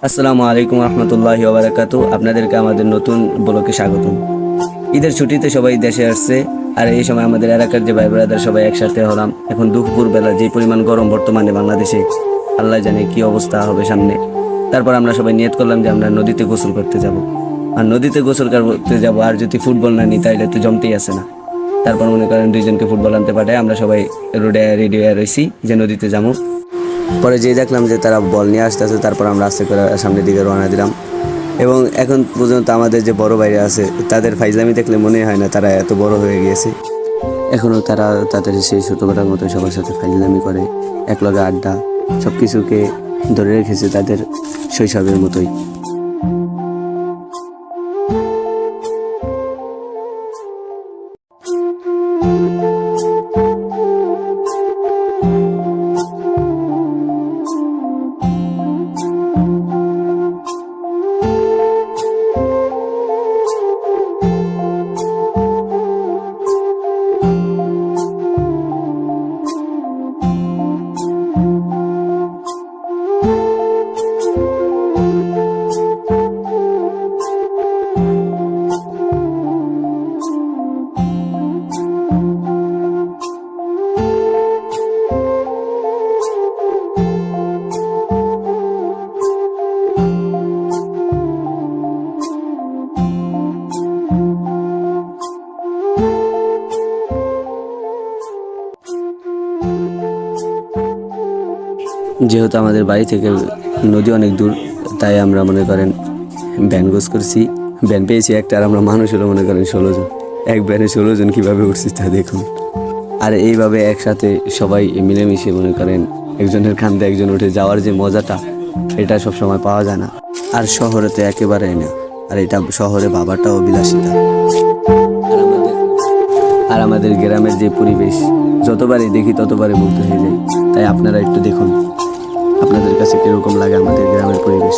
আসসালামু আলাইকুম রহমতুল্লাহি ওয়া বারাকাতু। আপনাদেরকে আমাদের নতুন ব্লগে স্বাগতম। ঈদের ছুটিতে সবাই দেশে আসছে, আর এই সময় আমাদের এলাকার যে ভাই ব্রাদার সবাই একসাথে হলাম। এখন দুপুর বেলা যে পরিমাণ গরম বর্তমানে বাংলাদেশে, আল্লাহ জানে কি অবস্থা হবে সামনে। তারপর আমরা সবাই নিয়ত করলাম যে আমরা নদীতে গোসল করতে যাব। আর নদীতে গোসল করতে যাব, আর যদি ফুটবল না নিই তাইলে তো জমতেই আসে না। তারপর মনে করেন দুইজনকে ফুটবল আনতে পাঠায়, আমরা সবাই রোডে রেডি হয়ে রয়েছি যে নদীতে যাবো। পরে যেয়ে দেখলাম যে তারা বল নিয়ে আসতেছে, তারপর আমরা আস্তে করে সামনের দিকে রওনা দিলাম। এবং এখন পর্যন্ত আমাদের যে বড় ভাইরা আছে তাদের ফাইজলামি দেখলে মনে হয় না তারা এত বড় হয়ে গিয়েছে। এখনও তারা তাদের সেই ছোটোবেলার মতো সবার সাথে ফাইজলামি করে, একলগে আড্ডা, সব কিছুকে ধরে রেখেছে তাদের শৈশবের মতোই। যেহেতু আমাদের বাড়ি থেকে নদী অনেক দূর, তাই আমরা মনে করেন ভ্যান গোছ করছি। ভ্যান পেয়েছি একটা, আর আমরা মানুষ হলো মনে করেন 16 জন। এক ভ্যানে 16 জন কীভাবে উঠছি তা দেখুন। আর এইভাবে একসাথে সবাই মিলেমিশে মনে করেন একজনের কাঁধে একজন উঠে যাওয়ার যে মজাটা, এটা সব সময় পাওয়া যায় না। আর শহরে তো একেবারেই না। আর এটা শহরে ভাবাটাও বিলাসিতা। আর আমাদের গ্রামের যে পরিবেশ, যতবারই দেখি ততবারই মুগ্ধ হয়ে যায়। তাই আপনারা একটু দেখুন আপনাদের কাছে কিরকম লাগে আমাদের গ্রামের পরিবেশ।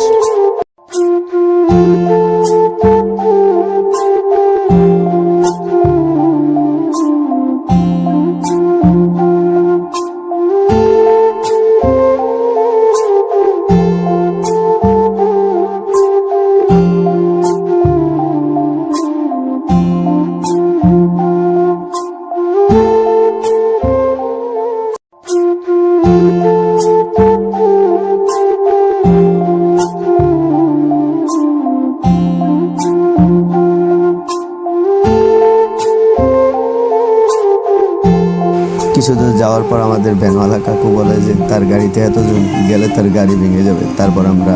কিছু দূর যাওয়ার পর আমাদের ভ্যানওয়ালা কাকু বলে যে তার গাড়িতে এত গেলে তার গাড়ি ভেঙে যাবে। তারপর আমরা